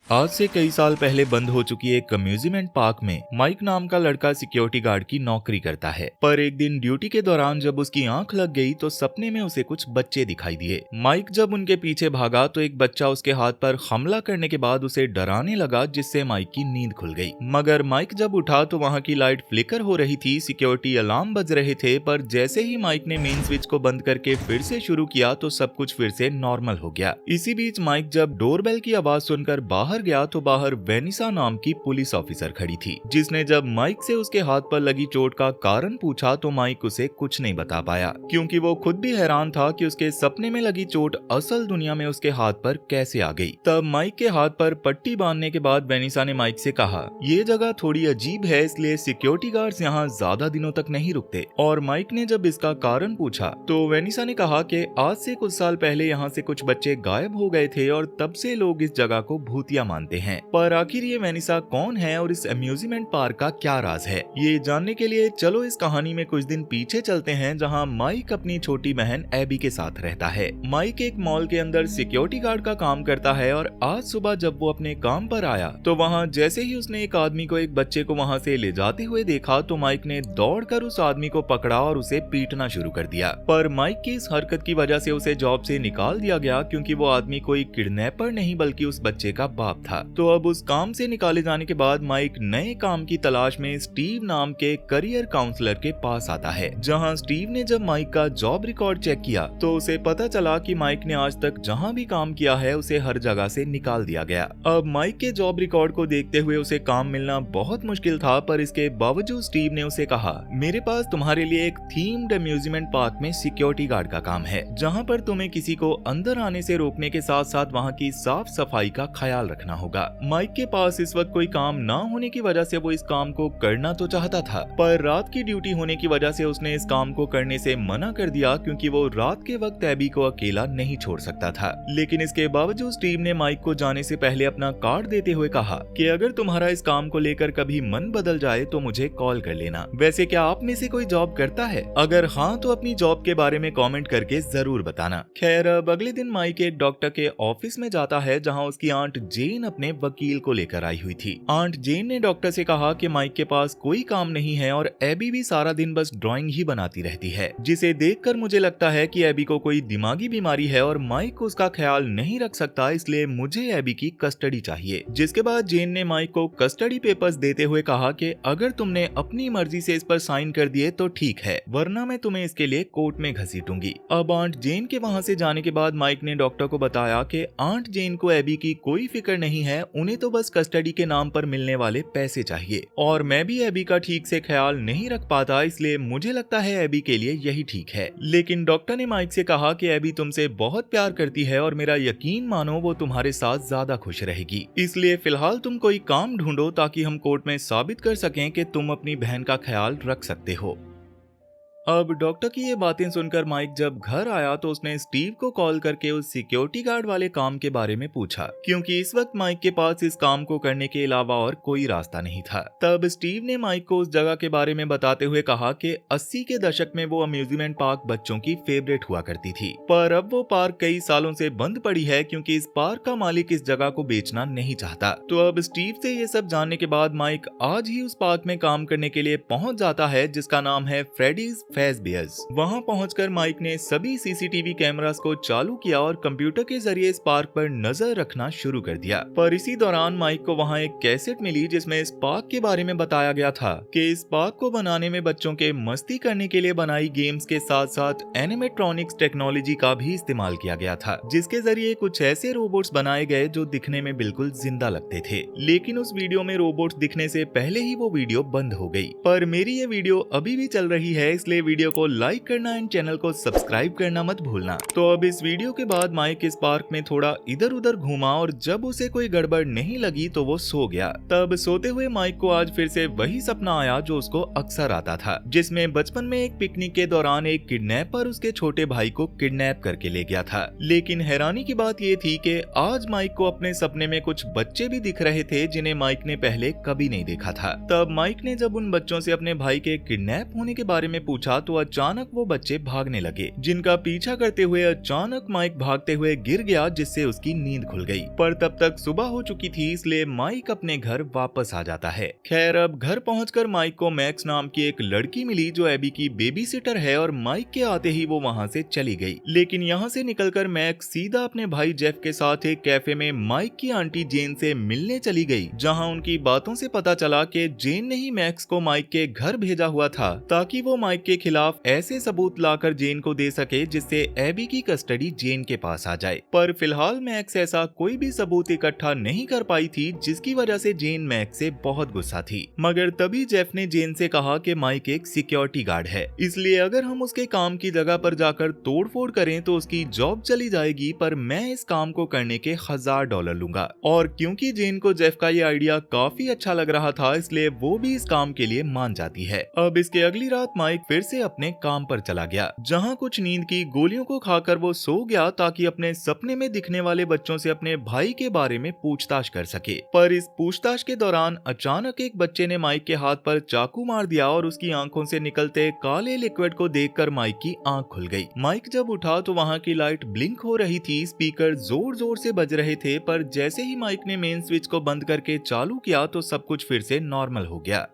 आज से कई साल पहले बंद हो चुकी एक अम्यूजमेंट पार्क में माइक नाम का लड़का सिक्योरिटी गार्ड की नौकरी करता है। पर एक दिन ड्यूटी के दौरान जब उसकी आंख लग गई तो सपने में उसे कुछ बच्चे दिखाई दिए। माइक जब उनके पीछे भागा तो एक बच्चा उसके हाथ पर हमला करने के बाद उसे डराने लगा, जिससे माइक की नींद खुल गई। मगर माइक जब उठा तो वहाँ की लाइट फ्लिकर हो रही थी, सिक्योरिटी अलार्म बज रहे थे। पर जैसे ही माइक ने मेन स्विच को बंद करके फिर से शुरू किया तो सब कुछ फिर से नॉर्मल हो गया। इसी बीच माइक जब डोरबेल की आवाज सुनकर बाहर गया तो बाहर वेनिसा नाम की पुलिस ऑफिसर खड़ी थी, जिसने जब माइक से उसके हाथ पर लगी चोट का कारण पूछा तो माइक उसे कुछ नहीं बता पाया, क्योंकि वो खुद भी हैरान था कि उसके सपने में लगी चोट असल दुनिया में उसके हाथ पर कैसे आ गई। तब माइक के हाथ पर पट्टी बांधने के बाद वेनिसा ने माइक से कहा, ये जगह थोड़ी अजीब है, इसलिए सिक्योरिटी गार्ड्स यहाँ ज्यादा दिनों तक नहीं रुकते। और माइक ने जब इसका कारण पूछा तो वेनिसा ने कहा कि आज से कुछ साल पहले यहाँ से कुछ बच्चे गायब हो गए थे और तब से लोग इस जगह को भूतिया मानते हैं। पर आखिर ये वेनिसा कौन है और इस अम्यूजमेंट पार्क का क्या राज है, ये जानने के लिए चलो इस कहानी में कुछ दिन पीछे चलते हैं, जहाँ माइक अपनी छोटी बहन एबी के साथ रहता है। माइक एक मॉल के अंदर सिक्योरिटी गार्ड का काम करता है और आज सुबह जब वो अपने काम पर आया तो वहाँ जैसे ही उसने एक आदमी को एक बच्चे को वहाँ से ले जाते हुए देखा तो माइक ने दौड़कर उस आदमी को पकड़ा और उसे पीटना शुरू कर दिया। पर माइक की इस हरकत की वजह से उसे जॉब से निकाल दिया गया, क्योंकि वो आदमी कोई किडनैपर नहीं बल्कि उस बच्चे का बाप था। तो अब उस काम से निकाले जाने के बाद माइक नए काम की तलाश में स्टीव नाम के करियर काउंसलर के पास आता है, जहां स्टीव ने जब माइक का जॉब रिकॉर्ड चेक किया तो उसे पता चला कि माइक ने आज तक जहां भी काम किया है उसे हर जगह से निकाल दिया गया। अब माइक के जॉब रिकॉर्ड को देखते हुए उसे काम मिलना बहुत मुश्किल था, पर इसके बावजूद स्टीव ने उसे कहा, मेरे पास तुम्हारे लिए एक थीम्ड अम्यूजमेंट पार्क में सिक्योरिटी गार्ड का काम है, जहाँ पर तुम्हें किसी को अंदर आने से रोकने के साथ साथ वहाँ की साफ सफाई का ख्याल रखना होगा। माइक के पास इस वक्त कोई काम ना होने की वजह से वो इस काम को करना तो चाहता था, पर रात की ड्यूटी होने की वजह से उसने इस काम को करने से मना कर दिया, क्योंकि वो रात के वक्त एबी को अकेला नहीं छोड़ सकता था। लेकिन इसके बावजूद स्टीव ने माइक को जाने से पहले अपना कार्ड देते हुए कहा कि अगर तुम्हारा इस काम को लेकर कभी मन बदल जाए तो मुझे कॉल कर लेना। वैसे क्या आप में से कोई जॉब करता है? अगर हाँ तो अपनी जॉब के बारे में कमेंट करके जरूर बताना। खैर, अब अगले दिन माइक एक डॉक्टर के ऑफिस में जाता है, जहाँ उसकी आंट जेन अपने वकील को लेकर आई हुई थी। आंट जेन ने डॉक्टर से कहा कि माइक के पास कोई काम नहीं है और एबी भी सारा दिन बस ड्राइंग ही बनाती रहती है, जिसे देखकर मुझे लगता है कि एबी को कोई दिमागी बीमारी है और माइक उसका ख्याल नहीं रख सकता, इसलिए मुझे एबी की कस्टडी चाहिए। जिसके बाद जेन ने माइक को कस्टडी पेपर्स देते हुए कहा कि अगर तुमने अपनी मर्जी से इस पर साइन कर दिए तो ठीक है, वरना मैं तुम्हें इसके लिए कोर्ट में घसीटूंगी। अब आंट जेन के वहाँ से जाने के बाद माइक ने डॉक्टर को बताया कि आंट जेन को एबी की कोई फिक्र नहीं है, उन्हें तो बस कस्टडी के नाम पर मिलने वाले पैसे चाहिए और मैं भी एबी का ठीक से ख्याल नहीं रख पाता, इसलिए मुझे लगता है एबी के लिए यही ठीक है। लेकिन डॉक्टर ने माइक से कहा कि एबी तुमसे बहुत प्यार करती है और मेरा यकीन मानो वो तुम्हारे साथ ज्यादा खुश रहेगी, इसलिए फिलहाल तुम कोई काम ढूंढो ताकि हम कोर्ट में साबित कर सकें कि तुम अपनी बहन का ख्याल रख सकते हो। अब डॉक्टर की ये बातें सुनकर माइक जब घर आया तो उसने स्टीव को कॉल करके उस सिक्योरिटी गार्ड वाले काम के बारे में पूछा, क्योंकि इस वक्त माइक के पास इस काम को करने के अलावा और कोई रास्ता नहीं था। तब स्टीव ने माइक को उस जगह के बारे में बताते हुए कहा कि 80 के दशक में वो अम्यूजमेंट पार्क बच्चों की फेवरेट हुआ करती थी, पर अब वो पार्क कई सालों से बंद पड़ी है, क्योंकि इस पार्क का मालिक इस जगह को बेचना नहीं चाहता। तो अब स्टीव से ये सब जानने के बाद माइक आज ही उस पार्क में काम करने के लिए पहुंच जाता है, जिसका नाम है फ्रेडीज फेज़बियर्स। वहां पहुंचकर माइक ने सभी सीसीटीवी कैमरास को चालू किया और कंप्यूटर के जरिए इस पार्क पर नजर रखना शुरू कर दिया। पर इसी दौरान माइक को वहां एक कैसेट मिली, जिसमें इस पार्क के बारे में बताया गया था कि इस पार्क को बनाने में बच्चों के मस्ती करने के लिए बनाई गेम्स के साथ साथ एनिमेट्रॉनिक्स टेक्नोलॉजी का भी इस्तेमाल किया गया था, जिसके जरिए कुछ ऐसे रोबोट्स बनाए गए जो दिखने में बिल्कुल जिंदा लगते थे। लेकिन उस वीडियो में रोबोट्स दिखने से पहले ही वो वीडियो बंद हो गई। पर मेरी ये वीडियो अभी भी चल रही है, इसलिए वीडियो को लाइक करना एंड चैनल को सब्सक्राइब करना मत भूलना। तो अब इस वीडियो के बाद माइक इस पार्क में थोड़ा इधर उधर घूमा और जब उसे कोई गड़बड़ नहीं लगी तो वो सो गया। तब सोते हुए माइक को आज फिर से वही सपना आया जो उसको अक्सर आता था, जिसमें बचपन में एक पिकनिक के दौरान एक किडनैपर उसके छोटे भाई को किडनैप करके ले गया था। लेकिन हैरानी की बात ये थी कि आज माइक को अपने सपने में कुछ बच्चे भी दिख रहे थे, जिन्हें माइक ने पहले कभी नहीं देखा था। तब माइक ने जब उन बच्चों से अपने भाई के किडनैप होने के बारे में पूछा था तो अचानक वो बच्चे भागने लगे, जिनका पीछा करते हुए अचानक माइक भागते हुए गिर गया, जिससे उसकी नींद खुल गई। पर तब तक सुबह हो चुकी थी, इसलिए माइक अपने घर वापस आ जाता है। खैर, अब घर पहुंचकर माइक को मैक्स नाम की एक लड़की मिली जो एबी की बेबी सिटर है, और माइक के आते ही वो वहां से चली गई। लेकिन यहाँ से निकलकर मैक्स सीधा अपने भाई जेफ के साथ एक कैफे में माइक की आंटी जेन से मिलने चली गई, जहाँ उनकी बातों से पता चला कि जेन ने ही मैक्स को माइक के घर भेजा हुआ था ताकि वो माइक के खिलाफ ऐसे सबूत लाकर जेन को दे सके जिससे एबी की कस्टडी जेन के पास आ जाए। पर फिलहाल मैक्स ऐसा कोई भी सबूत इकट्ठा नहीं कर पाई थी, जिसकी वजह से जेन मैक्स से बहुत गुस्सा थी। मगर तभी जेफ ने जेन से कहा कि माइक एक सिक्योरिटी गार्ड है, इसलिए अगर हम उसके काम की जगह पर जाकर तोड़फोड़ करें तो उसकी जॉब चली जाएगी, पर मैं इस काम को करने के $1000 लूंगा। और क्योंकि जेन को जेफ का ये आइडिया काफी अच्छा लग रहा था, इसलिए वो भी इस काम के लिए मान जाती है। अब इसके अगली रात माइक फिर से अपने काम पर चला गया, जहां कुछ नींद की गोलियों को खाकर वो सो गया ताकि अपने सपने में दिखने वाले बच्चों से अपने भाई के बारे में पूछताछ कर सके। पर इस पूछताछ के दौरान अचानक एक बच्चे ने माइक के हाथ पर चाकू मार दिया और उसकी आंखों से निकलते काले लिक्विड को देखकर माइक की आंख खुल गई। माइक जब उठा तो वहां की लाइट ब्लिंक हो रही थी, स्पीकर जोर जोर से बज रहे थे, पर जैसे ही माइक ने मेन स्विच को बंद करके चालू किया तो सब कुछ फिर से नॉर्मल हो गया।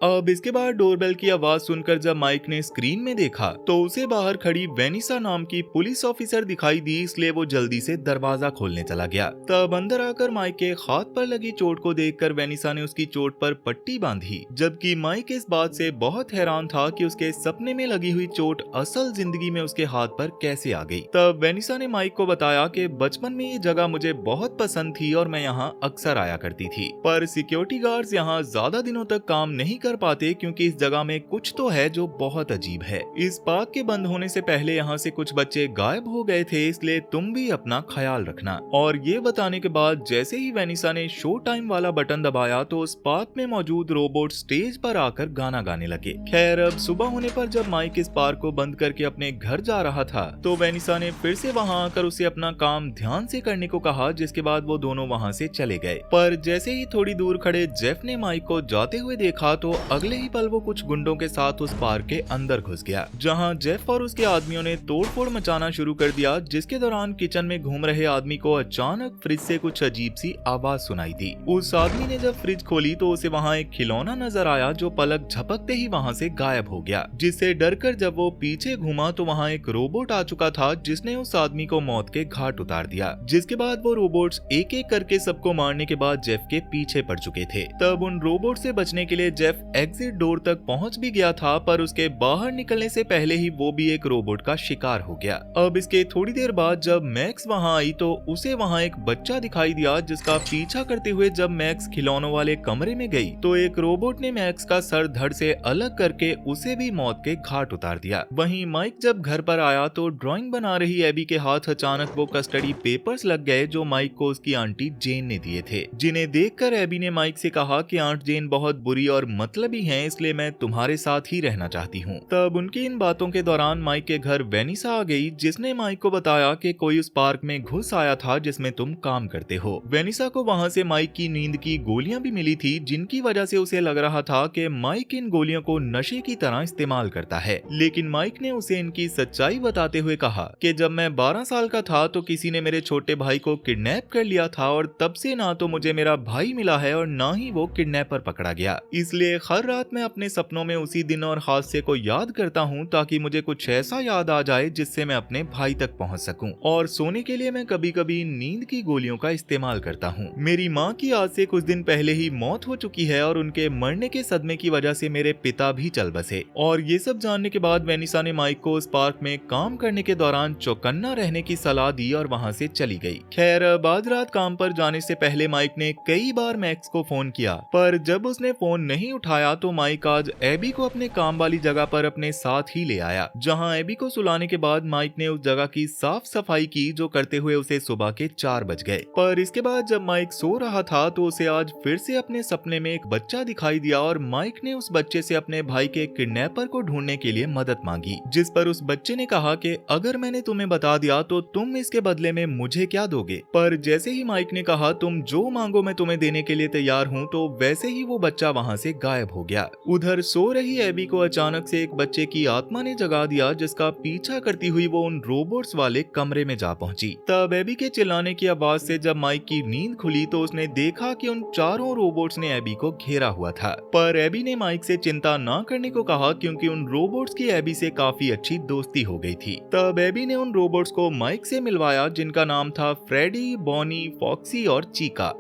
अब इसके बाद डोरबेल की आवाज सुनकर जब माइक ने स्क्रीन में देखा तो उसे बाहर खड़ी वेनिसा नाम की पुलिस ऑफिसर दिखाई दी, इसलिए वो जल्दी से दरवाजा खोलने चला गया। तब अंदर आकर माइक के हाथ पर लगी चोट को देखकर वेनिसा ने उसकी चोट पर पट्टी बांधी, जबकि माइक इस बात से बहुत हैरान था कि उसके सपने में लगी हुई चोट असल जिंदगी में उसके हाथ पर कैसे आ गई। तब वेनिसा ने माइक को बताया कि बचपन में ये जगह मुझे बहुत पसंद थी और मैं यहाँ अक्सर आया करती थी, पर सिक्योरिटी गार्ड्स यहाँ ज्यादा दिनों तक काम नहीं कर पाते क्योंकि इस जगह में कुछ तो है जो बहुत अजीब है। इस पार्क के बंद होने से पहले यहाँ से कुछ बच्चे गायब हो गए थे, इसलिए तुम भी अपना ख्याल रखना। और ये बताने के बाद जैसे ही वेनिसा ने शो टाइम वाला बटन दबाया तो उस पार्क में मौजूद रोबोट स्टेज पर आकर गाना गाने लगे। खैर, अब सुबह होने पर जब माइक इस पार्क को बंद करके अपने घर जा रहा था तो वेनिसा ने फिर से वहाँ आकर उसे अपना काम ध्यान से करने को कहा, जिसके बाद वो दोनों वहाँ से चले गए। पर जैसे ही थोड़ी दूर खड़े जेफ ने माइक को जाते हुए देखा तो अगले ही पल वो कुछ गुंडों के साथ उस पार्क के अंदर घुस गया, जहां जेफ और उसके आदमियों ने तोड़फोड़ मचाना शुरू कर दिया, जिसके दौरान किचन में घूम रहे आदमी को अचानक फ्रिज से कुछ अजीब सी आवाज सुनाई दी। उस आदमी ने जब फ्रिज खोली तो उसे वहां एक खिलौना नजर आया जो पलक झपकते ही वहां से गायब हो गया, जिससे डरकर जब वो पीछे घूमा तो वहां एक रोबोट आ चुका था जिसने उस आदमी को मौत के घाट उतार दिया। जिसके बाद वो रोबोट्स एक एक करके सबको मारने के बाद जेफ के पीछे पड़ चुके थे। तब उन रोबोट से बचने के लिए जेफ एग्जिट डोर तक पहुंच भी गया था, पर उसके बाहर निकलने से पहले ही वो भी एक रोबोट का शिकार हो गया। अब इसके थोड़ी देर बाद जब मैक्स वहां आई तो उसे वहां एक बच्चा दिखाई दिया, जिसका पीछा करते हुए जब मैक्स खिलौनों वाले कमरे में गई तो एक रोबोट ने मैक्स का सर धड़ से अलग करके उसे भी मौत के घाट उतार दिया। वहीं माइक जब घर पर आया तो ड्राइंग बना रही एबी के हाथ अचानक वो कस्टडी पेपर्स लग गए जो माइक को उसकी आंटी जेन ने दिए थे, जिन्हें देखकर एबी ने माइक से कहा कि आंट जेन बहुत बुरी और मतलबी हैं, इसलिए मैं तुम्हारे साथ ही रहना चाहती हूँ। तब उनकी इन बातों के दौरान माइक के घर वेनिसा आ गई, जिसने माइक को बताया कि कोई उस पार्क में घुस आया था जिसमें तुम काम करते हो। वेनिसा को वहाँ से माइक की नींद की गोलियां भी मिली थी, जिनकी वजह से उसे लग रहा था कि माइक इन गोलियों को नशे की तरह इस्तेमाल करता है। लेकिन माइक ने उसे इनकी सच्चाई बताते हुए कहा कि जब मैं 12 साल का था तो किसी ने मेरे छोटे भाई को किडनैप कर लिया था और तब से ना तो मुझे मेरा भाई मिला है और ना ही वो किडनैपर पकड़ा गया। इसलिए हर रात मैं अपने सपनों में उसी दिन और हादसे को याद करता हूँ ताकि मुझे कुछ ऐसा याद आ जाए जिससे मैं अपने भाई तक पहुँच सकूँ। और सोने के लिए मैं कभी कभी नींद की गोलियों का इस्तेमाल करता हूँ। मेरी माँ की आज से कुछ दिन पहले ही मौत हो चुकी है और उनके मरने के सदमे की वजह से मेरे पिता भी चल बसे। और ये सब जानने के बाद वेनिसा ने माइक को उस पार्क में काम करने के दौरान चौकन्ना रहने की सलाह दी और वहाँ से चली गई। खैर, बाद रात काम पर जाने से पहले माइक ने कई बार मैक्स को फोन किया, पर जब उसने फोन नहीं उठाया तो माइक आज एबी को अपने काम वाली जगह पर अपने साथ ही ले आया, जहां एबी को सुलाने के बाद माइक ने उस जगह की साफ सफाई की, जो करते हुए उसे सुबह के 4 बज गए। पर इसके बाद जब माइक सो रहा था तो उसे आज फिर से अपने सपने में एक बच्चा दिखाई दिया और माइक ने उस बच्चे से अपने भाई के किडनैपर को ढूंढने के लिए मदद मांगी, जिस पर उस बच्चे ने कहा कि अगर मैंने तुम्हें बता दिया तो तुम इसके बदले में मुझे क्या दोगे। पर जैसे ही माइक ने कहा तुम जो मांगो मैं तुम्हें देने के लिए तैयार हूँ, तो वैसे ही वो बच्चा वहाँ से गायब गायब हो गया। उधर सो रही एबी को अचानक से एक बच्चे की आत्मा ने जगा दिया, जिसका पीछा करती हुई वो उन रोबोट्स वाले कमरे में जा पहुंची। तब एबी के चिल्लाने की आवाज से जब माइक की नींद खुली तो उसने देखा कि उन चारों रोबोट्स ने एबी को घेरा हुआ था। पर एबी ने माइक से चिंता न करने को कहा, क्योंकि उन रोबोट्स की एबी से काफी अच्छी दोस्ती हो गई थी। तब एबी ने उन रोबोट्स को माइक से मिलवाया, जिनका नाम था फ्रेडी, बॉनी, फॉक्सी और चीका।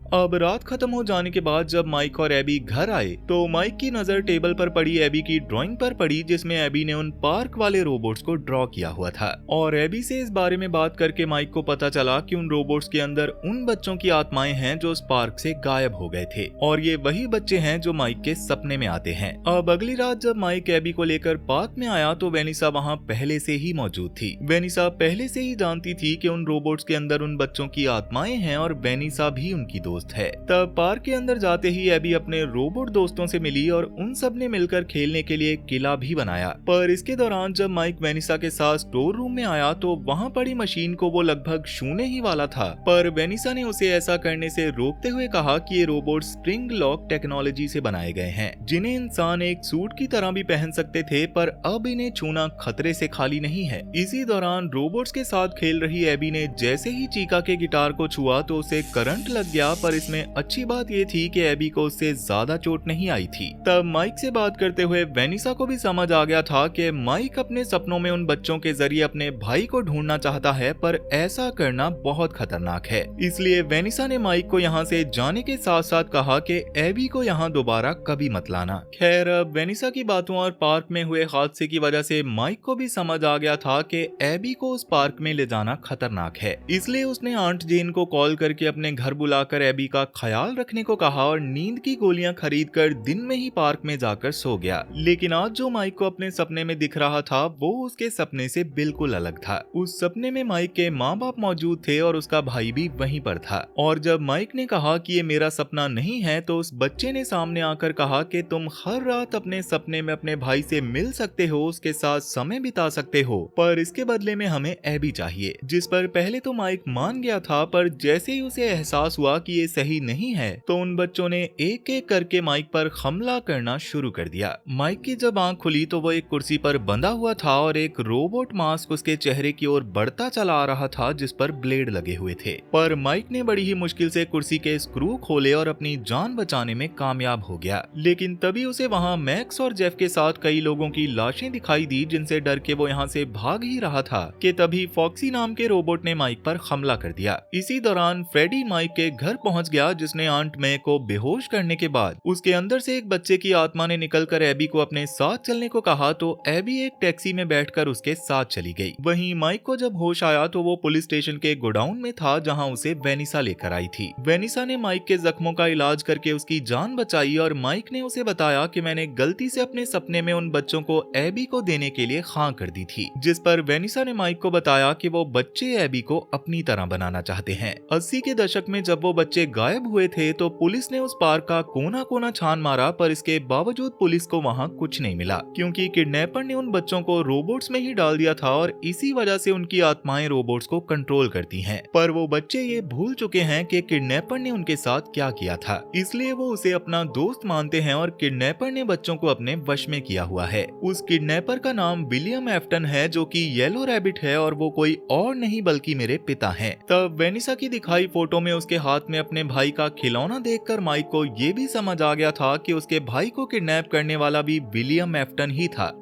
अब रात खत्म हो जाने के बाद जब माइक और एबी घर आए तो माइक की नजर टेबल पर पड़ी एबी की ड्राइंग पर पड़ी, जिसमें एबी ने उन पार्क वाले रोबोट्स को ड्रॉ किया हुआ था। और एबी से इस बारे में बात करके माइक को पता चला कि उन रोबोट्स के अंदर उन बच्चों की आत्माएं हैं जो उस पार्क से गायब हो गए थे, और ये वही बच्चे हैं जो माइक के सपने में आते हैं। अब अगली रात जब माइक एबी को लेकर पार्क में आया तो वेनिसा वहाँ पहले से ही मौजूद थी। वेनिसा पहले से ही जानती थी कि उन रोबोट्स के अंदर उन बच्चों की आत्माएं हैं और वेनिसा भी उनकी दोस्त है। तब पार्क के अंदर जाते ही एबी अपने रोबोट दोस्तों से मिली और उन सब ने मिलकर खेलने के लिए एक किला भी बनाया। पर इसके दौरान जब माइक वेनिसा के साथ स्टोर रूम में आया तो वहाँ पड़ी मशीन को वो लगभग छूने ही वाला था, पर वेनिसा ने उसे ऐसा करने से रोकते हुए कहा कि ये रोबोट स्प्रिंग लॉक टेक्नोलॉजी से बनाए गए हैं, जिन्हें इंसान एक सूट की तरह भी पहन सकते थे, पर अब इन्हें छूना खतरे से खाली नहीं है। इसी दौरान रोबोट्स के साथ खेल रही एबी ने जैसे ही चीका के गिटार को छुआ तो उसे करंट लग गया, पर इसमें अच्छी बात ये थी कि एबी को उससे ज्यादा चोट नहीं आई थी। तब माइक से बात करते हुए वेनिसा को भी समझ आ गया था कि माइक अपने सपनों में उन बच्चों के जरिए अपने भाई को ढूंढना चाहता है, पर ऐसा करना बहुत खतरनाक है। इसलिए वेनिसा ने माइक को यहाँ से जाने के साथ साथ कहा कि एबी को यहाँ दोबारा कभी मत लाना। खैर, अब वेनिसा की बातों और पार्क में हुए हादसे की वजह से माइक को भी समझ आ गया था कि एबी को उस पार्क में ले जाना खतरनाक है। इसलिए उसने आंट जेन को कॉल करके अपने घर बुलाकर एबी का ख्याल रखने को कहा और नींद की गोलियां खरीदकर दिन में ही पार्क में जाकर सो गया। लेकिन आज जो माइक को अपने सपने में दिख रहा था वो उसके सपने से बिल्कुल अलग था। उस सपने में माइक के माँ बाप मौजूद थे और उसका भाई भी वहीं पर था। और जब माइक ने कहा कि ये मेरा सपना नहीं है तो उस बच्चे ने सामने आकर कहा कि तुम हर रात अपने सपने में अपने भाई से मिल सकते हो, उसके साथ समय बिता सकते हो, पर इसके बदले में हमें एबी चाहिए। जिस पर पहले तो माइक मान गया था, पर जैसे ही उसे एहसास हुआ कि ये सही नहीं है तो उन बच्चों ने एक एक करके माइक पर हमला करना शुरू कर दिया। माइक की जब आंख खुली तो वो एक कुर्सी पर बंधा हुआ था और एक रोबोट मास्क उसके चेहरे की ओर बढ़ता चला आ रहा था, जिस पर ब्लेड लगे हुए थे। पर माइक ने बड़ी ही मुश्किल से कुर्सी के स्क्रू खोले और अपनी जान बचाने में कामयाब हो गया। लेकिन तभी उसे वहाँ मैक्स और जेफ के साथ कई लोगों की लाशें दिखाई दी, जिनसे डर के वो यहाँ से भाग ही रहा था कि तभी फॉक्सी नाम के रोबोट ने माइक पर हमला कर दिया। इसी दौरान फ्रेडी माइक के घर पहुंच गया, जिसने आंट मे को बेहोश करने के बाद उसके अंदर से एक बच्चे की आत्मा ने निकलकर एबी को अपने साथ चलने को कहा तो एबी एक टैक्सी में बैठकर उसके साथ चली गई। वहीं माइक को जब होश आया तो वो पुलिस स्टेशन के गोडाउन में था, जहां उसे वेनिसा लेकर आई थी। वेनिसा ने माइक के जख्मों का इलाज करके उसकी जान बचाई और माइक ने उसे बताया कि मैंने गलती से अपने सपने में उन बच्चों को एबी को देने के लिए हाँ कर दी थी। जिस पर वेनिसा ने माइक को बताया कि वो बच्चे एबी को अपनी तरह बनाना चाहते हैं। 80 के दशक में जब वो बच्चे गायब हुए थे तो पुलिस ने उस पार्क का कोना कोना छान मारा, पर इसके बावजूद पुलिस को वहाँ कुछ नहीं मिला, क्योंकि किडनैपर ने उन बच्चों को रोबोट्स में ही डाल दिया था और इसी वजह से उनकी आत्माएं रोबोट्स को कंट्रोल करती हैं। पर वो बच्चे ये भूल चुके हैं कि किडनैपर ने उनके साथ क्या किया था, इसलिए वो उसे अपना दोस्त मानते हैं और किडनैपर ने बच्चों को अपने वश में किया हुआ है। उस किडनैपर का नाम विलियम एफ्टन है, जो कि येलो रैबिट है और वो कोई और नहीं बल्कि मेरे पिता हैं। तब वेनिसा की दिखाई फोटो में उसके हाथ में अपने भाई का खिलौना देखकर माइक को ये भी समझ आ गया था कि उसके भाई को किडनैप करने वाला भी विलियम एफ्टन ही था।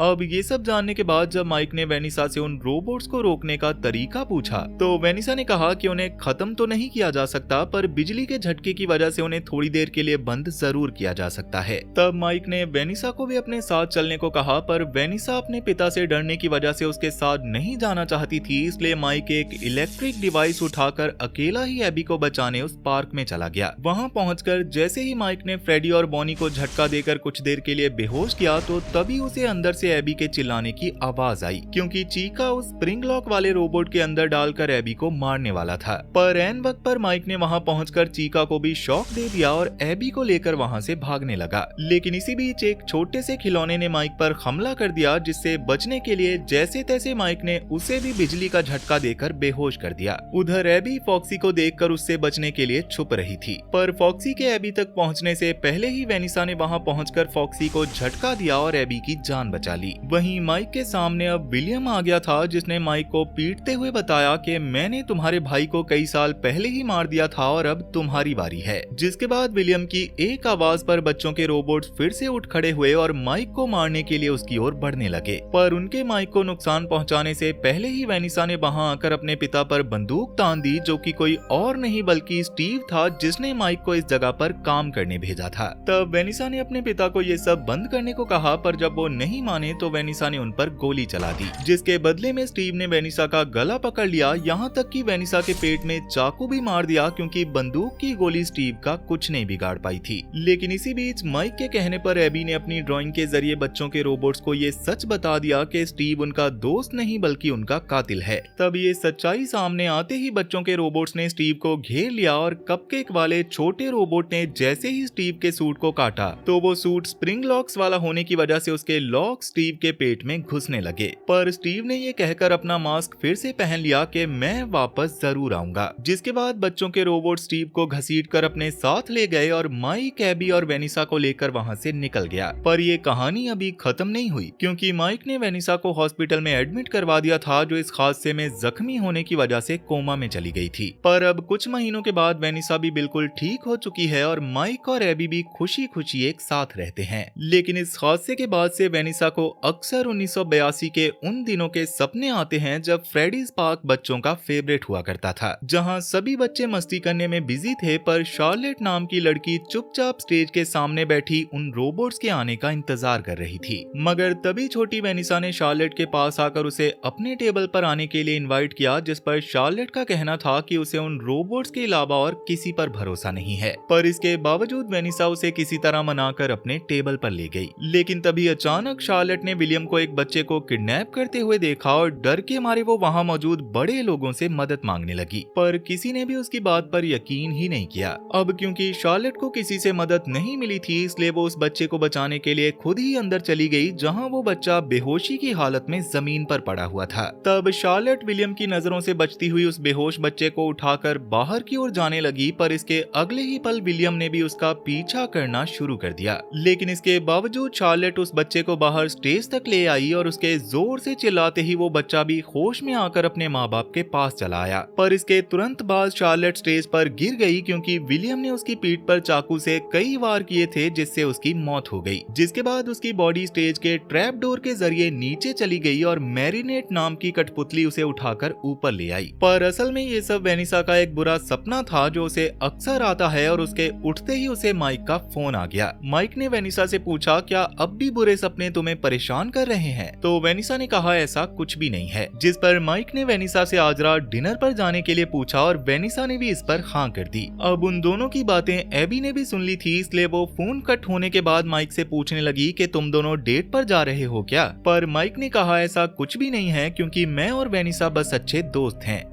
अब ये सब जानने के बाद जब माइक ने वेनिसा से उन रोबोट्स को रोकने का तरीका पूछा तो वेनिसा ने कहा कि उन्हें खत्म तो नहीं किया जा सकता, पर बिजली के झटके की वजह से उन्हें थोड़ी देर के लिए बंद जरूर किया जा सकता है। तब माइक ने वेनिसा को भी अपने साथ चलने को कहा, पर वेनिसा अपने पिता से डरने की वजह से उसके साथ नहीं जाना चाहती थी। इसलिए माइक एक इलेक्ट्रिक डिवाइस उठाकर अकेला ही एबी को बचाने उस पार्क में चला गया। वहाँ पहुंचकर जैसे ही माइक ने फ्रेडी और बॉनी को झटका देकर कुछ देर के लिए बेहोश किया तो तभी उसे अंदर से से एबी के चिल्लाने की आवाज आई, क्योंकि चीका उस स्प्रिंग लॉक वाले रोबोट के अंदर डालकर एबी को मारने वाला था। पर ऐन वक्त पर माइक ने वहां पहुंचकर चीका को भी शॉक दे दिया और एबी को लेकर वहां से भागने लगा। लेकिन इसी बीच एक छोटे से खिलौने ने माइक पर हमला कर दिया, जिससे बचने के लिए जैसे तैसे माइक ने उसे भी बिजली का झटका देकर बेहोश कर दिया। उधर एबी फॉक्सी को देखकर उससे बचने के लिए छुप रही थी, पर फॉक्सी के एबी तक पहुंचने से पहले ही वेनिसा ने वहां पहुंचकर फॉक्सी को झटका दिया और एबी की जान बचा ली। वहीं माइक के सामने अब विलियम आ गया था, जिसने माइक को पीटते हुए बताया कि मैंने तुम्हारे भाई को कई साल पहले ही मार दिया था और अब तुम्हारी बारी है। जिसके बाद विलियम की एक आवाज पर बच्चों के रोबोट्स फिर से उठ खड़े हुए और माइक को मारने के लिए उसकी ओर बढ़ने लगे, पर उनके माइक को नुकसान पहुंचाने से पहले ही वेनिसा ने वहां आकर अपने पिता पर बंदूक तान दी, जो कि कोई और नहीं बल्कि स्टीव था, जिसने माइक को इस जगह पर काम करने भेजा था। तब वेनिसा ने अपने पिता को ये सब बंद करने को कहा, पर जब वो नहीं माने तो वेनिसा ने उन पर गोली चला दी, जिसके बदले में स्टीव ने वेनिसा का गला पकड़ लिया, यहाँ तक कि वेनिसा के पेट में चाकू भी मार दिया, क्योंकि बंदूक की गोली स्टीव का कुछ नहीं बिगाड़ पाई थी। लेकिन इसी बीच माइक के कहने पर एबी ने अपनी ड्राइंग के जरिए बच्चों के रोबोट्स को ये सच बता दिया कि स्टीव उनका दोस्त नहीं बल्कि उनका कातिल है। तब ये सच्चाई सामने आते ही बच्चों के रोबोट्स ने स्टीव को घेर लिया और कपकेक वाले छोटे रोबोट ने जैसे ही स्टीव के सूट को काटा तो वो सूट स्प्रिंग लॉक्स वाला होने की वजह से उसके लॉक स्टीव के पेट में घुसने लगे। पर स्टीव ने ये कहकर अपना मास्क फिर से पहन लिया कि मैं वापस जरूर आऊंगा। जिसके बाद बच्चों के रोबोट स्टीव को घसीटकर अपने साथ ले गए और माइक, एबी और वेनिसा को लेकर वहां से निकल गया। पर ये कहानी अभी खत्म नहीं हुई, क्योंकि माइक ने वेनिसा को हॉस्पिटल में एडमिट करवा दिया था, जो इस हादसे में जख्मी होने की वजह से कोमा में चली गई थी। पर अब कुछ महीनों के बाद वेनिसा भी बिल्कुल ठीक हो चुकी है और माइक और एबी भी खुशी खुशी एक साथ रहते हैं। लेकिन इस हादसे के बाद से वेनिसा को अक्सर 1982 के उन दिनों के सपने आते हैं जब फ्रेडीज पार्क बच्चों का फेवरेट हुआ करता था, जहां सभी बच्चे मस्ती करने में बिजी थे, पर शार्लेट नाम की लड़की चुपचाप स्टेज के सामने बैठी उन रोबोट्स के आने का इंतजार कर रही थी। मगर तभी छोटी वेनिसा ने शार्लेट के पास आकर उसे अपने टेबल पर आने के लिए इनवाइट किया, जिस पर शार्लेट का कहना था कि उसे उन रोबोट्स के अलावा और किसी पर भरोसा नहीं है। पर इसके बावजूद वेनिसा उसे किसी तरह मनाकर अपने टेबल पर ले गई। लेकिन तभी अचानक शार्लेट ने विलियम को एक बच्चे को किडनैप करते हुए देखा और डर के मारे वो वहां मौजूद बड़े लोगों से मदद मांगने लगी, पर किसी ने भी उसकी बात पर यकीन ही नहीं किया। अब क्योंकि शार्लेट को किसी से मदद नहीं मिली थी, इसलिए वो उस बच्चे को बचाने के लिए खुद ही अंदर चली गई, जहां वो बच्चा बेहोशी की हालत में जमीन पर पड़ा हुआ था। तब शार्लेट विलियम की नजरों से बचती हुई उस बेहोश बच्चे को उठाकर बाहर की ओर जाने लगी, पर इसके अगले ही पल विलियम ने भी उसका पीछा करना शुरू कर दिया। लेकिन इसके बावजूद शार्लेट उस बच्चे को बाहर स्टेज तक ले आई और उसके जोर से चिल्लाते ही वो बच्चा भी होश में आकर अपने माँ बाप के पास चला आया। पर इसके तुरंत बाद शार्लेट स्टेज पर गिर गई, क्योंकि विलियम ने उसकी पीठ पर चाकू से कई वार किए थे, जिससे उसकी मौत हो गई। जिसके बाद उसकी बॉडी स्टेज के ट्रैप डोर के जरिए नीचे चली गई और मैरिनेट नाम की कठपुतली उसे उठाकर ऊपर ले आई। पर असल में ये सब वेनिसा का एक बुरा सपना था, जो उसे अक्सर आता है, और उसके उठते ही उसे माइक का फोन आ गया। माइक ने वेनिसा से पूछा, क्या अब भी बुरे सपने तुम्हें परेशान कर रहे हैं? तो वेनिसा ने कहा, ऐसा कुछ भी नहीं है। जिस पर माइक ने वेनिसा से आज रात डिनर पर जाने के लिए पूछा और वेनिसा ने भी इस पर हाँ कर दी। अब उन दोनों की बातें एबी ने भी सुन ली थी, इसलिए वो फोन कट होने के बाद माइक से पूछने लगी कि तुम दोनों डेट पर जा रहे हो क्या? पर माइक ने कहा, ऐसा कुछ भी नहीं है, क्योंकि मैं और वेनिसा बस अच्छे दोस्त हैं।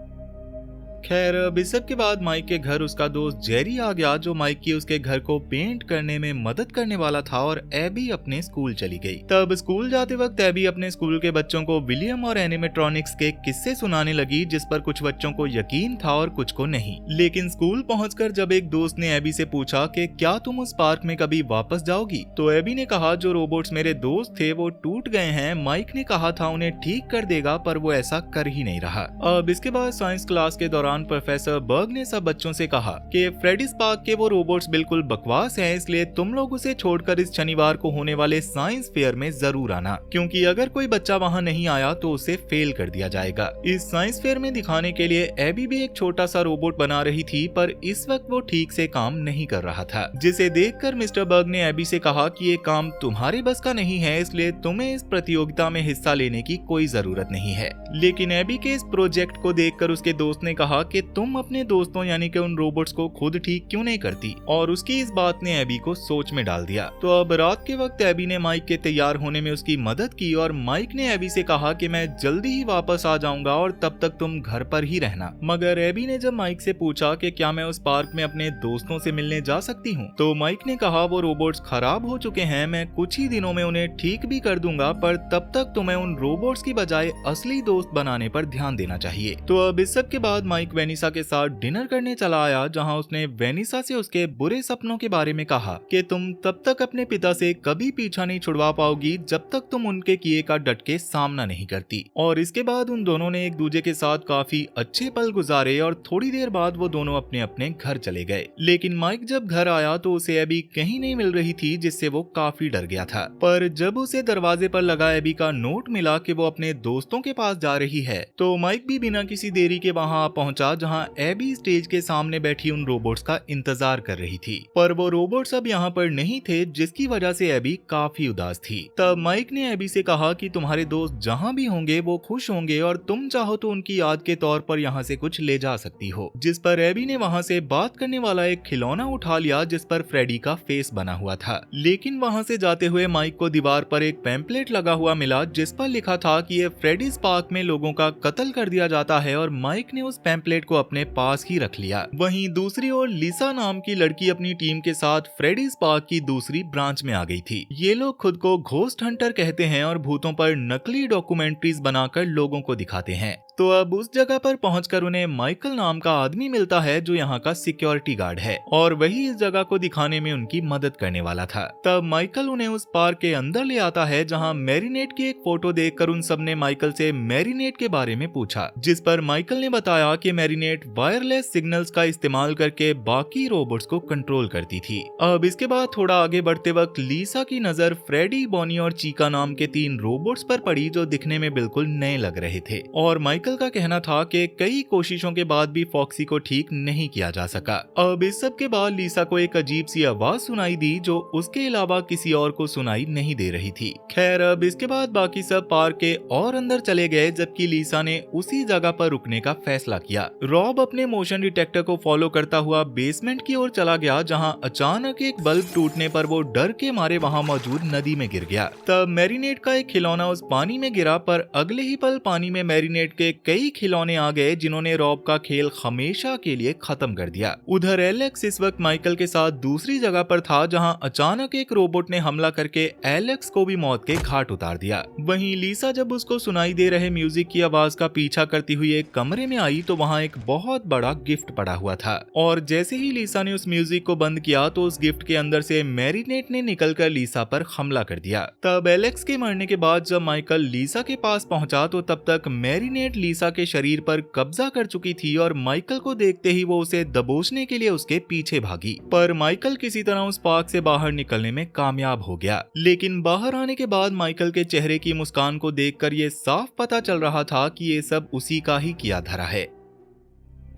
खैर अब इस सब के बाद माइक के घर उसका दोस्त जेरी आ गया, जो माइक की उसके घर को पेंट करने में मदद करने वाला था, और एबी अपने स्कूल चली गई। तब स्कूल जाते वक्त एबी अपने स्कूल के बच्चों को विलियम और एनिमेट्रॉनिक्स के किस्से सुनाने लगी, जिस पर कुछ बच्चों को यकीन था और कुछ को नहीं। लेकिन स्कूल पहुंचकर जब एक दोस्त ने एबी से पूछा कि क्या तुम उस पार्क में कभी वापस जाओगी, तो एबी ने कहा, जो रोबोट्स मेरे दोस्त थे वो टूट गए हैं। माइक ने कहा था उन्हें ठीक कर देगा, पर वो ऐसा कर ही नहीं रहा। अब इसके बाद साइंस क्लास के दौरान प्रोफेसर बर्ग ने सब बच्चों से कहा कि फ्रेडीज पार्क के वो रोबोट्स बिल्कुल बकवास हैं, इसलिए तुम लोग उसे छोड़कर इस शनिवार को होने वाले साइंस फेयर में जरूर आना, क्योंकि अगर कोई बच्चा वहां नहीं आया तो उसे फेल कर दिया जाएगा। इस साइंस फेयर में दिखाने के लिए एबी भी एक छोटा सा रोबोट बना रही थी, पर इस वक्त वो ठीक से काम नहीं कर रहा था, जिसे देखकर मिस्टर बर्ग ने एबी से कहा कि ये काम तुम्हारे बस का नहीं है, इसलिए तुम्हें इस प्रतियोगिता में हिस्सा लेने की कोई जरूरत नहीं है। लेकिन एबी के इस प्रोजेक्ट को देखकर उसके दोस्त ने कहा कि तुम अपने दोस्तों यानी कि उन रोबोट्स को खुद ठीक क्यों नहीं करती, और उसकी इस बात ने एबी को सोच में डाल दिया। तो अब रात के वक्त एबी ने माइक के तैयार होने में उसकी मदद की और माइक ने एबी से कहा कि मैं जल्दी ही वापस आ जाऊंगा और तब तक तुम घर पर ही रहना। मगर एबी ने जब माइक से पूछा कि क्या मैं उस पार्क में अपने दोस्तों से मिलने जा सकती हूँ, तो माइक ने कहा वो रोबोट्स खराब हो चुके हैं, मैं कुछ ही दिनों में उन्हें ठीक भी कर दूंगा, पर तब तक तुम्हें उन रोबोट्स की बजाय असली दोस्त बनाने पर ध्यान देना चाहिए। तो अब इस सब के बाद माइक वेनिसा के साथ डिनर करने चला आया, जहां उसने वेनिसा से उसके बुरे सपनों के बारे में कहा कि तुम तब तक अपने पिता से कभी पीछा नहीं छुड़वा पाओगी जब तक तुम उनके किए का डट के सामना नहीं करती। और इसके बाद उन दोनों ने एक दूसरे के साथ काफी अच्छे पल गुजारे और थोड़ी देर बाद वो दोनों अपने अपने घर चले गए। लेकिन माइक जब घर आया तो उसे एबी कहीं नहीं मिल रही थी, जिससे वो काफी डर गया था। पर जब उसे दरवाजे पर लगा एबी का नोट मिला कि वो अपने दोस्तों के पास जा रही है, तो माइक भी बिना किसी देरी के वहां पहुंचा, जहां एबी स्टेज के सामने बैठी उन रोबोट्स का इंतजार कर रही थी। पर वो रोबोट्स अब यहाँ पर नहीं थे, जिसकी वजह से एबी काफी उदास थी। तब माइक ने एबी से कहा कि तुम्हारे दोस्त जहाँ भी होंगे वो खुश होंगे और तुम चाहो तो उनकी याद के तौर पर यहाँ से कुछ ले जा सकती हो। जिस पर एबी ने वहाँ से बात करने वाला एक खिलौना उठा लिया जिस पर फ्रेडी का फेस बना हुआ था। लेकिन वहाँ से जाते हुए माइक को दीवार पर एक पैम्पलेट लगा हुआ मिला जिस पर लिखा था कि ये फ्रेडीज पार्क में लोगों का कत्ल कर दिया जाता है, और माइक ने उस पैम्पलेट को अपने पास ही रख लिया। वहीं दूसरी ओर लिसा नाम की लड़की अपनी टीम के साथ फ्रेडीज पार्क की दूसरी ब्रांच में आ गई थी। ये लोग खुद को घोस्ट हंटर कहते हैं और भूतों पर नकली डॉक्यूमेंट्रीज बनाकर लोगों को दिखाते हैं। तो अब उस जगह पर पहुंचकर उन्हें माइकल नाम का आदमी मिलता है जो यहाँ का सिक्योरिटी गार्ड है, और वही इस जगह को दिखाने में उनकी मदद करने वाला था। तब माइकल उन्हें उस पार्क के अंदर ले आता है, जहाँ मैरीनेट की एक फोटो देखकर उन सब ने माइकल से मैरीनेट के बारे में पूछा, जिस पर माइकल ने बताया कि मैरीनेट वायरलेस सिग्नल्स का इस्तेमाल करके बाकी रोबोट्स को कंट्रोल करती थी। अब इसके बाद थोड़ा आगे बढ़ते वक्त लीसा की नजर फ्रेडी, बॉनी और चीका नाम के 3 रोबोट्स पर पड़ी जो दिखने में बिल्कुल नए लग रहे थे। और माइकल का कहना था कि कई कोशिशों के बाद भी फॉक्सी को ठीक नहीं किया जा सका। अब इस सब के बाद लीसा को एक अजीब सी आवाज सुनाई दी जो उसके अलावा किसी और को सुनाई नहीं दे रही थी। खैर, अब इसके बाद बाकी सब पार्क के और अंदर चले गए, जबकि लीसा ने उसी जगह पर रुकने का फैसला किया। रॉब अपने मोशन डिटेक्टर को फॉलो करता हुआ बेसमेंट की ओर चला गया, जहां अचानक एक बल्ब टूटने पर वो डर के मारे वहां मौजूद नदी में गिर गया। तब मैरीनेट का एक खिलौना उस पानी में गिरा, पर अगले ही पल पानी में मैरीनेट के कई खिलौने आ गए जिन्होंने रॉब का खेल हमेशा के लिए खत्म कर दिया। उधर एलेक्स इस वक्त माइकल के साथ दूसरी जगह पर था, जहां अचानक एक रोबोट ने हमला करके एलेक्स को भी मौत के घाट उतार दिया। वहीं लीसा जब उसको सुनाई दे रहे म्यूजिक की आवाज का पीछा करती हुई एक कमरे में आई तो वहां एक बहुत बड़ा गिफ्ट पड़ा हुआ था, और जैसे ही लीसा ने उस म्यूजिक को बंद किया तो उस गिफ्ट के अंदर से मैरीनेट ने निकलकर लीसा पर हमला कर दिया। तब एलेक्स के मरने के बाद जब माइकल लीसा के पास पहुंचा तो तब तक मैरीनेट लीसा के शरीर पर कब्जा कर चुकी थी, और माइकल को देखते ही वो उसे दबोचने के लिए उसके पीछे भागी। पर माइकल किसी तरह उस पार्क से बाहर निकलने में कामयाब हो गया। लेकिन बाहर आने के बाद माइकल के चेहरे की मुस्कान को देखकर ये साफ पता चल रहा था कि ये सब उसी का ही किया धरा है।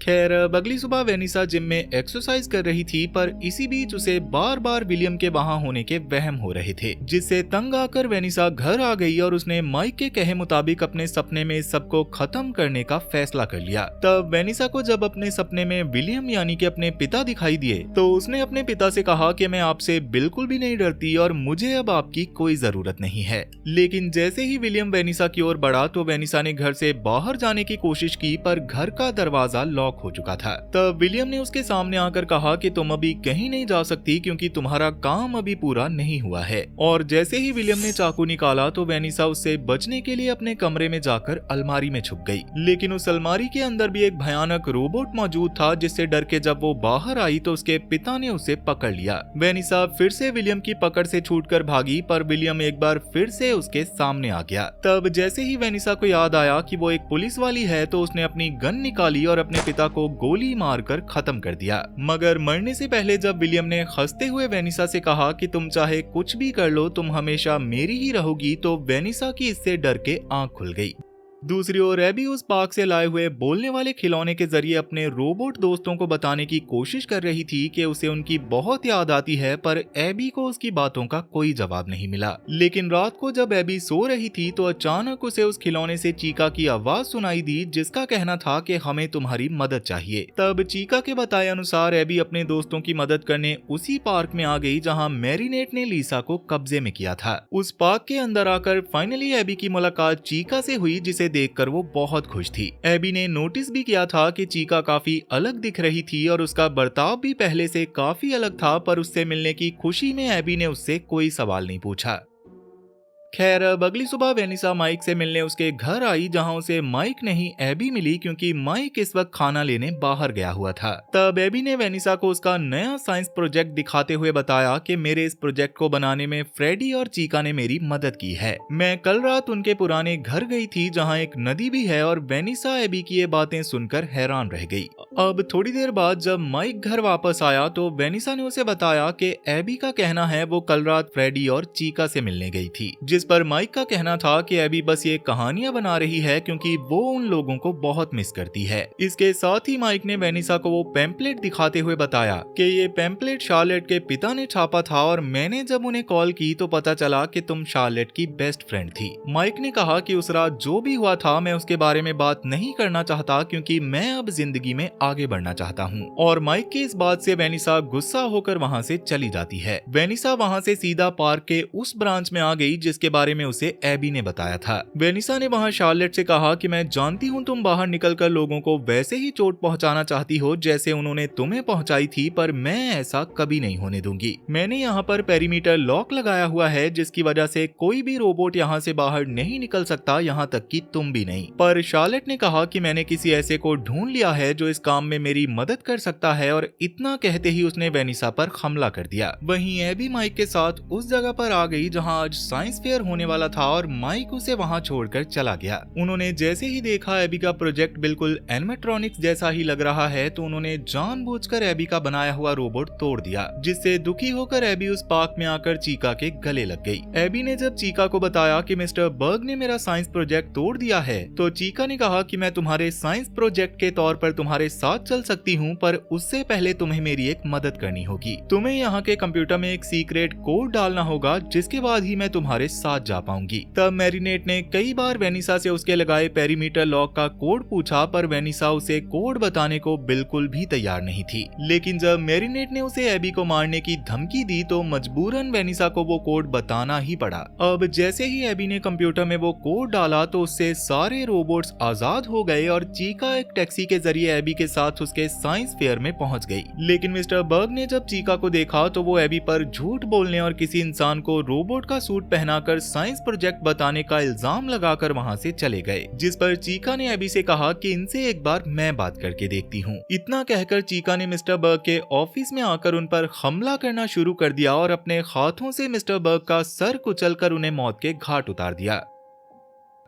खैर, अगली सुबह वेनिसा जिम में एक्सरसाइज कर रही थी, पर इसी बीच उसे बार बार विलियम के वहां होने के वहम हो रहे थे, जिससे तंग आकर वेनिसा घर आ गई और उसने माइक के कहे मुताबिक अपने सपने में सबको खत्म करने का फैसला कर लिया। तब वेनिसा को जब अपने सपने में विलियम यानी कि अपने पिता दिखाई दिए तो उसने अपने पिता से कहा कि मैं आपसे बिल्कुल भी नहीं डरती और मुझे अब आपकी कोई जरूरत नहीं है। लेकिन जैसे ही विलियम वेनिसा की ओर बढ़ा तो वेनिसा ने घर से बाहर जाने की कोशिश की, पर घर का दरवाजा लॉक हो चुका था। तब विलियम ने उसके सामने आकर कहा कि तुम अभी कहीं नहीं जा सकती क्योंकि तुम्हारा काम अभी पूरा नहीं हुआ है। और जैसे ही विलियम ने चाकू निकाला तो वेनिसा उससे बचने के लिए अपने कमरे में जाकर अलमारी में छुप गई। लेकिन उस अलमारी के अंदर भी एक भयानक रोबोट मौजूद था, जिससे डर के जब वो बाहर आई तो उसके पिता ने उसे पकड़ लिया। वेनिसा फिर से विलियम की पकड़ से छूटकर भागी, पर विलियम एक बार फिर से उसके सामने आ गया। तब जैसे ही वेनिसा को याद आया कि वो एक पुलिस वाली है तो उसने अपनी गन निकाली और अपने पिता को गोली मारकर खत्म कर दिया। मगर मरने से पहले जब विलियम ने हंसते हुए वेनिसा से कहा कि तुम चाहे कुछ भी कर लो, तुम हमेशा मेरी ही रहोगी, तो वेनिसा की इससे डर के आंख खुल गई। दूसरी ओर एबी उस पार्क से लाए हुए बोलने वाले खिलौने के जरिए अपने रोबोट दोस्तों को बताने की कोशिश कर रही थी कि उसे उनकी बहुत याद आती है, पर एबी को उसकी बातों का कोई जवाब नहीं मिला। लेकिन रात को जब एबी सो रही थी तो अचानक उसे उस खिलौने से चीका की आवाज सुनाई दी, जिसका कहना था कि हमें तुम्हारी मदद चाहिए। तब चीका के बताए अनुसार एबी अपने दोस्तों की मदद करने उसी पार्क में आ गई जहाँ मैरीनेट ने लीसा को कब्जे में किया था। उस पार्क के अंदर आकर फाइनली एबी की मुलाकात चीका से हुई, जिसे देखकर वो बहुत खुश थी। एबी ने नोटिस भी किया था कि चीका काफी अलग दिख रही थी और उसका बर्ताव भी पहले से काफी अलग था, पर उससे मिलने की खुशी में एबी ने उससे कोई सवाल नहीं पूछा। खैर, अब अगली सुबह वेनिसा माइक से मिलने उसके घर आई, जहां उसे माइक नहीं एबी मिली, क्योंकि माइक इस वक्त खाना लेने बाहर गया हुआ था। तब एबी ने वेनिसा को उसका नया साइंस प्रोजेक्ट दिखाते हुए बताया कि मेरे इस प्रोजेक्ट को बनाने में फ्रेडी और चीका ने मेरी मदद की है। मैं कल रात उनके पुराने घर गई थी जहाँ एक नदी भी है, और वेनिसा एबी की ये बातें सुनकर हैरान रह गई। अब थोड़ी देर बाद जब माइक घर वापस आया तो वेनिसा ने उसे बताया कि एबी का कहना है वो कल रात फ्रेडी और चीका से मिलने गई थी, जिस पर माइक का कहना था कि एबी बस ये कहानियां बना रही है क्योंकि वो उन लोगों को बहुत मिस करती है। इसके साथ ही माइक ने वेनिसा को वो पैम्पलेट दिखाते हुए बताया कि ये पैम्पलेट शार्लेट के पिता ने छापा था, और मैंने जब उन्हें कॉल की तो पता चला कि तुम शार्लेट की बेस्ट फ्रेंड थी। माइक ने कहा कि उस रात जो भी हुआ था मैं उसके बारे में बात नहीं करना चाहता, क्योंकि मैं अब जिंदगी में आगे बढ़ना चाहता हूँ। और माइक की इस बात से वेनिसा गुस्सा होकर वहाँ से चली जाती है। वेनिसा वहाँ से सीधा पार्क के उस ब्रांच में आ गई जिसके बारे में उसे एबी ने बताया था। वेनिसा ने वहाँ शार्लेट से कहा कि मैं जानती हूँ तुम बाहर निकलकर लोगों को वैसे ही चोट पहुँचाना चाहती हो जैसे उन्होंने तुम्हें पहुँचाई थी, पर मैं ऐसा कभी नहीं होने दूंगी। मैंने यहाँ पर पेरीमीटर लॉक लगाया हुआ है, जिसकी वजह से कोई भी रोबोट यहाँ से बाहर नहीं निकल सकता, यहाँ तक कि तुम भी नहीं। पर शार्लेट ने कहा कि मैंने किसी ऐसे को ढूंढ लिया है जो इस काम में मेरी मदद कर सकता है, और इतना कहते ही उसने वेनिसा पर हमला कर दिया। वहीं एबी माइक के साथ उस जगह पर आ गई जहाँ आज साइंस फेयर होने वाला था, और माइक उसे वहां छोड़कर चला गया। उन्होंने जैसे ही देखा एबी का प्रोजेक्ट बिल्कुल एनिमेट्रॉनिक्स जैसा ही लग रहा है, तो उन्होंने जानबूझकर एबी का बनाया हुआ रोबोट तोड़ दिया, जिससे दुखी होकर एबी उस पार्क में आकर चीका के गले लग गई। एबी ने जब चीका को बताया कि मिस्टर बर्ग ने मेरा साइंस प्रोजेक्ट तोड़ दिया है, तो चीका ने कहा कि मैं तुम्हारे साइंस प्रोजेक्ट के तौर पर तुम्हारे साथ चल सकती हूँ, पर उससे पहले तुम्हें मेरी एक मदद करनी होगी। तुम्हें यहाँ के कंप्यूटर में एक सीक्रेट कोड डालना होगा, जिसके बाद ही मैं तुम्हारे साथ जा पाऊंगी। तब मैरीनेट ने कई बार वेनिसा से उसके लगाए पेरीमीटर लॉक का कोड पूछा, पर वेनिसा उसे कोड बताने को बिल्कुल भी तैयार नहीं थी। लेकिन जब मैरीनेट ने उसे एबी को मारने की धमकी दी तो मजबूरन वेनिसा को वो कोड बताना ही पड़ा। अब जैसे ही एबी ने कंप्यूटर में वो कोड डाला तो उससे सारे रोबोट्स आजाद हो गए, और चीका एक टैक्सी के जरिए एबी के साथ उसके साइंस फेयर में पहुंच गई। लेकिन मिस्टर बर्ग ने जब चीका को देखा तो वो एबी पर झूठ बोलने और किसी इंसान को रोबोट का सूट पहनाकर साइंस प्रोजेक्ट बताने का इल्जाम लगाकर वहां से चले गए, जिस पर चीका ने एबी से कहा कि इनसे एक बार मैं बात करके देखती हूँ। इतना कहकर चीका ने मिस्टर बर्ग के ऑफिस में आकर उन पर हमला करना शुरू कर दिया और अपने हाथों से मिस्टर बर्ग का सर कुचलकर उन्हें मौत के घाट उतार दिया।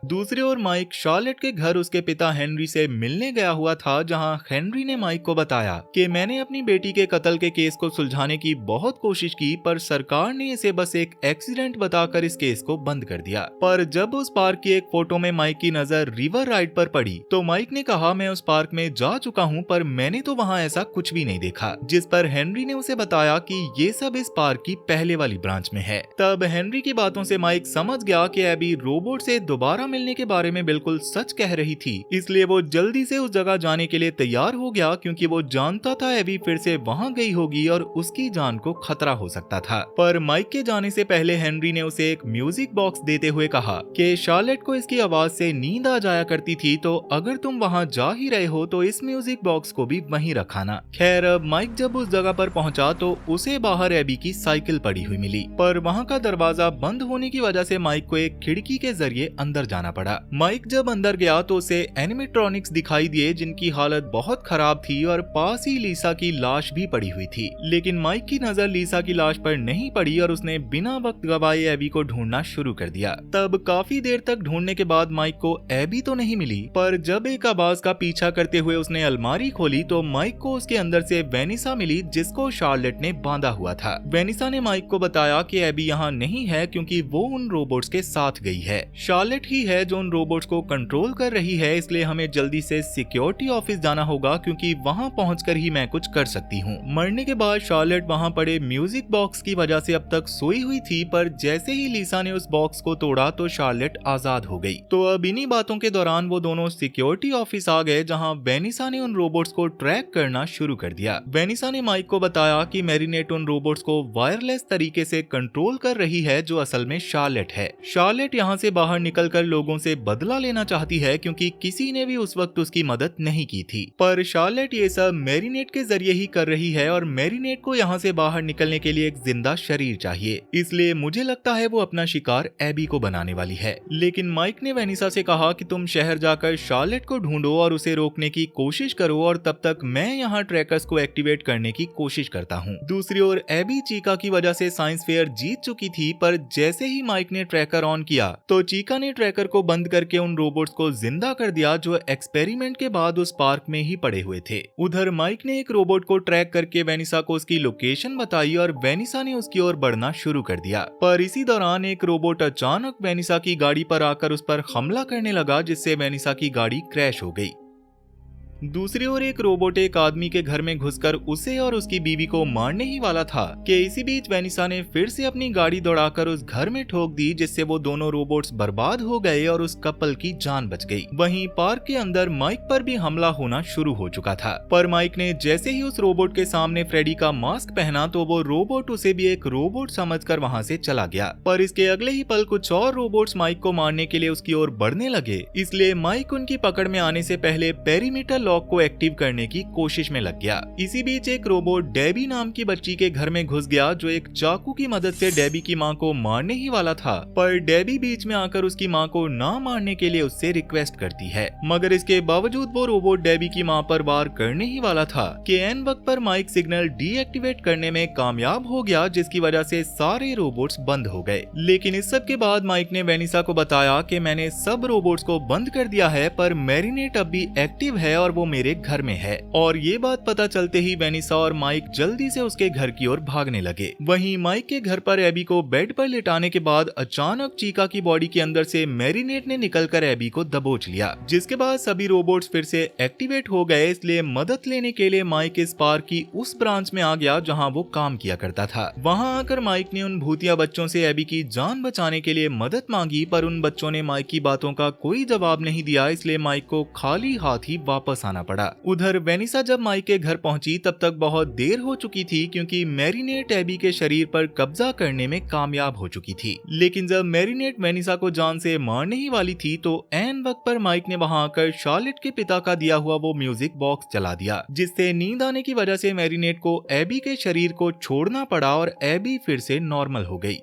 दूसरी ओर माइक शार्लेट के घर उसके पिता हेनरी से मिलने गया हुआ था, जहां हेनरी ने माइक को बताया कि मैंने अपनी बेटी के कत्ल के केस को सुलझाने की बहुत कोशिश की, पर सरकार ने इसे बस एक एक्सीडेंट बताकर इस केस को बंद कर दिया। पर जब उस पार्क की एक फोटो में माइक की नजर रिवर राइड पर पड़ी तो माइक ने कहा मैं उस पार्क में जा चुका हूँ, पर मैंने तो वहाँ ऐसा कुछ भी नहीं देखा। जिस पर हेनरी ने उसे बताया कि ये सब इस पार्क की पहले वाली ब्रांच में है। तब हेनरी की बातों से माइक समझ गया कि एबी रोबोट से दोबारा मिलने के बारे में बिल्कुल सच कह रही थी, इसलिए वो जल्दी से उस जगह जाने के लिए तैयार हो गया, क्योंकि वो जानता था एबी फिर से वहां गई होगी और उसकी जान को खतरा हो सकता था। पर माइक के जाने से पहले हेनरी ने उसे एक म्यूजिक बॉक्स देते हुए कहा कि शार्लेट को इसकी आवाज से नींद आ जाया करती थी, तो अगर तुम वहां जा ही रहे हो तो इस म्यूजिक बॉक्स को भी वहीं रखाना। खैर, माइक जब उस जगह पर पहुंचा तो उसे बाहर एबी की साइकिल पड़ी हुई मिली, पर वहां का दरवाजा बंद होने की वजह से माइक को एक खिड़की के जरिए अंदर जाना पड़ा। माइक जब अंदर गया तो उसे एनिमेट्रॉनिक्स दिखाई दिए जिनकी हालत बहुत खराब थी, और पास ही लीसा की लाश भी पड़ी हुई थी। लेकिन माइक की नजर लीसा की लाश पर नहीं पड़ी और उसने बिना वक्त गवाए एबी को ढूंढना शुरू कर दिया। तब काफी देर तक ढूंढने के बाद माइक को एबी तो नहीं मिली, पर जब एक आवाज का पीछा करते हुए उसने अलमारी खोली तो माइक को उसके अंदर से वेनिसा मिली, जिसको शार्लेट ने बांधा हुआ था। वेनिसा ने माइक को बताया कि एबी यहाँ नहीं है क्योंकि वो उन रोबोट्स के साथ गई है। शार्लेट ही है जो उन रोबोट्स को कंट्रोल कर रही है, इसलिए हमें जल्दी से सिक्योरिटी ऑफिस जाना होगा क्योंकि वहां पहुंचकर ही मैं कुछ कर सकती हूँ। मरने के बाद शार्लेट वहां पड़े म्यूजिक बॉक्स की वजह से अब तक सोई हुई थी, पर जैसे ही लीसा ने उस बॉक्स को तोड़ा तो शार्लेट आजाद हो गई। तो अब इन्हीं बातों के दौरान वो दोनों सिक्योरिटी ऑफिस आ गए जहाँ वेनिसा ने उन रोबोट्स को ट्रैक करना शुरू कर दिया। वेनिसा ने माइक को बताया कि मैरिनेट उन रोबोट्स को वायरलेस तरीके से कंट्रोल कर रही है जो असल में शार्लेट है। शार्लेट यहाँ से बाहर निकलकर लोगों से बदला लेना चाहती है क्योंकि किसी ने भी उस वक्त उसकी मदद नहीं की थी, पर शार्लेट ये सब मैरिनेट के जरिए ही कर रही है और मैरिनेट को यहाँ से बाहर निकलने के लिए एक जिंदा शरीर चाहिए, इसलिए मुझे लगता है वो अपना शिकार एबी को बनाने वाली है। लेकिन माइक ने वेनिसा से कहा कि तुम शहर जाकर शार्लेट को ढूंढो और उसे रोकने की कोशिश करो और तब तक मैं यहाँ ट्रैकर्स को एक्टिवेट करने की कोशिश करता हूँ। दूसरी ओर एबी चीका की वजह से साइंस फेयर जीत चुकी थी, पर जैसे ही माइक ने ट्रैकर ऑन किया तो चीका ने ट्रैकर को बंद करके उन रोबोट्स को जिंदा कर दिया जो एक्सपेरिमेंट के बाद उस पार्क में ही पड़े हुए थे। उधर माइक ने एक रोबोट को ट्रैक करके वेनिसा को उसकी लोकेशन बताई और वेनिसा ने उसकी ओर बढ़ना शुरू कर दिया, पर इसी दौरान एक रोबोट अचानक वेनिसा की गाड़ी पर आकर उस पर हमला करने लगा जिससे वेनिसा की गाड़ी क्रैश हो गई। दूसरी ओर एक रोबोट एक आदमी के घर में घुसकर उसे और उसकी बीवी को मारने ही वाला था कि इसी बीच वेनिसा ने फिर से अपनी गाड़ी दौड़ाकर उस घर में ठोक दी जिससे वो दोनों रोबोट्स बर्बाद हो गए और उस कपल की जान बच गई। वहीं पार्क के अंदर माइक पर भी हमला होना शुरू हो चुका था, पर माइक ने जैसे ही उस रोबोट के सामने फ्रेडी का मास्क पहना तो वो रोबोट उसे भी एक रोबोट समझकर वहां से चला गया। पर इसके अगले ही पल कुछ और रोबोट्स माइक को मारने के लिए उसकी ओर बढ़ने लगे, इसलिए माइक उनकी पकड़ में आने से पहले पेरीमीटर लॉक को एक्टिव करने की कोशिश में लग गया। इसी बीच एक रोबोट डेबी नाम की बच्ची के घर में घुस गया जो एक चाकू की मदद से डेबी की मां को मारने ही वाला था, पर डेबी बीच में आकर उसकी मां को ना मारने के लिए उससे रिक्वेस्ट करती है, मगर इसके बावजूद वो रोबोट डेबी की मां पर वार करने ही वाला था कि एन वक्त पर माइक सिग्नल डीएक्टिवेट करने में कामयाब हो गया जिसकी वजह से सारे रोबोट्स बंद हो गए। लेकिन इस सब के बाद माइक ने वेनिसा को बताया कि मैंने सब रोबोट्स को बंद कर दिया है, पर मैरिनेट अब भी एक्टिव है और वो मेरे घर में है। और ये बात पता चलते ही वेनिसा और माइक जल्दी से उसके घर की ओर भागने लगे। वहीं माइक के घर पर एबी को बेड पर लिटाने के बाद अचानक चीका की बॉडी के अंदर से मैरिनेट ने निकलकर एबी को दबोच लिया, जिसके बाद सभी रोबोट्स फिर से एक्टिवेट हो गए। इसलिए मदद लेने के लिए माइक इस पार्क की उस ब्रांच में आ गया जहाँ वो काम किया करता था। वहाँ आकर माइक ने उन भूतिया बच्चों से एबी की जान बचाने के लिए मदद मांगी, पर उन बच्चों ने माइक की बातों का कोई जवाब नहीं दिया, इसलिए माइक को खाली हाथ ही वापस आना पड़ा। उधर वेनिसा जब माइक के घर पहुंची तब तक बहुत देर हो चुकी थी क्योंकि मैरिनेट एबी के शरीर पर कब्जा करने में कामयाब हो चुकी थी। लेकिन जब मैरिनेट वेनिसा को जान से मारने ही वाली थी तो एन वक्त पर माइक ने वहां आकर शार्लेट के पिता का दिया हुआ वो म्यूजिक बॉक्स चला दिया, जिससे नींद आने की वजह से मैरिनेट को एबी के शरीर को छोड़ना पड़ा और एबी फिर से नॉर्मल हो गई।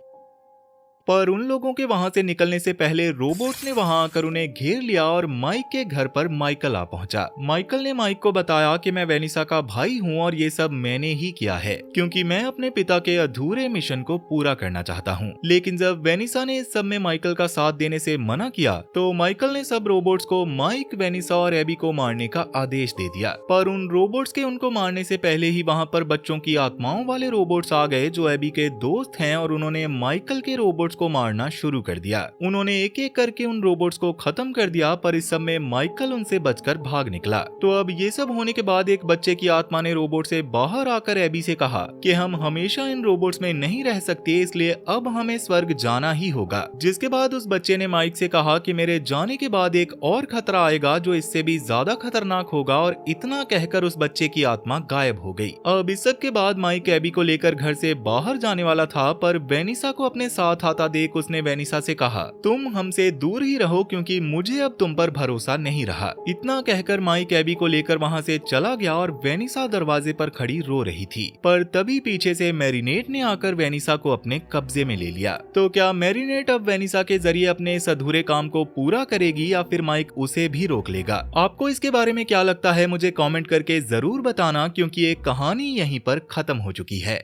पर उन लोगों के वहां से निकलने से पहले रोबोट ने वहां आकर उन्हें घेर लिया और माइक के घर पर माइकल आ पहुंचा। माइकल ने माइक को बताया कि मैं वेनिसा का भाई हूं और ये सब मैंने ही किया है क्योंकि मैं अपने पिता के अधूरे मिशन को पूरा करना चाहता हूं। लेकिन जब वेनिसा ने इस सब में माइकल का साथ देने से मना किया तो माइकल ने सब रोबोट्स को माइक, वेनिसा और एबी को मारने का आदेश दे दिया। पर उन रोबोट्स के उनको मारने से पहले ही वहां पर बच्चों की आत्माओं वाले रोबोट्स आ गए जो एबी के दोस्त हैं और उन्होंने माइकल के रोबोट्स को मारना शुरू कर दिया। उन्होंने एक एक करके उन रोबोट्स को खत्म कर दिया, पर इस सब में माइकल उनसे बचकर भाग निकला। तो अब ये सब होने के बाद एक बच्चे की आत्मा ने रोबोट से बाहर आकर एबी से कहा कि हम हमेशा इन रोबोट्स में नहीं रह सकते, इसलिए अब हमें स्वर्ग जाना ही होगा। जिसके बाद उस बच्चे ने माइक से कहा कि मेरे जाने के बाद एक और खतरा आएगा जो इससे भी ज्यादा खतरनाक होगा, और इतना कहकर उस बच्चे की आत्मा गायब हो गई। अब इस सब के बाद माइक एबी को लेकर घर से बाहर जाने वाला था, पर वेनिसा को अपने साथ आता देख उसने वेनिसा से कहा तुम हमसे दूर ही रहो क्योंकि मुझे अब तुम पर भरोसा नहीं रहा। इतना कहकर माइक एबी को लेकर वहां से चला गया और वेनिसा दरवाजे पर खड़ी रो रही थी। पर तभी पीछे से मैरिनेट ने आकर वेनिसा को अपने कब्जे में ले लिया। तो क्या मैरिनेट अब वेनिसा के जरिए अपने इस अधूरे काम को पूरा करेगी या फिर माइक उसे भी रोक लेगा? आपको इसके बारे में क्या लगता है मुझे कमेंट करके जरूर बताना, क्योंकि ये कहानी यहीं पर खत्म हो चुकी है।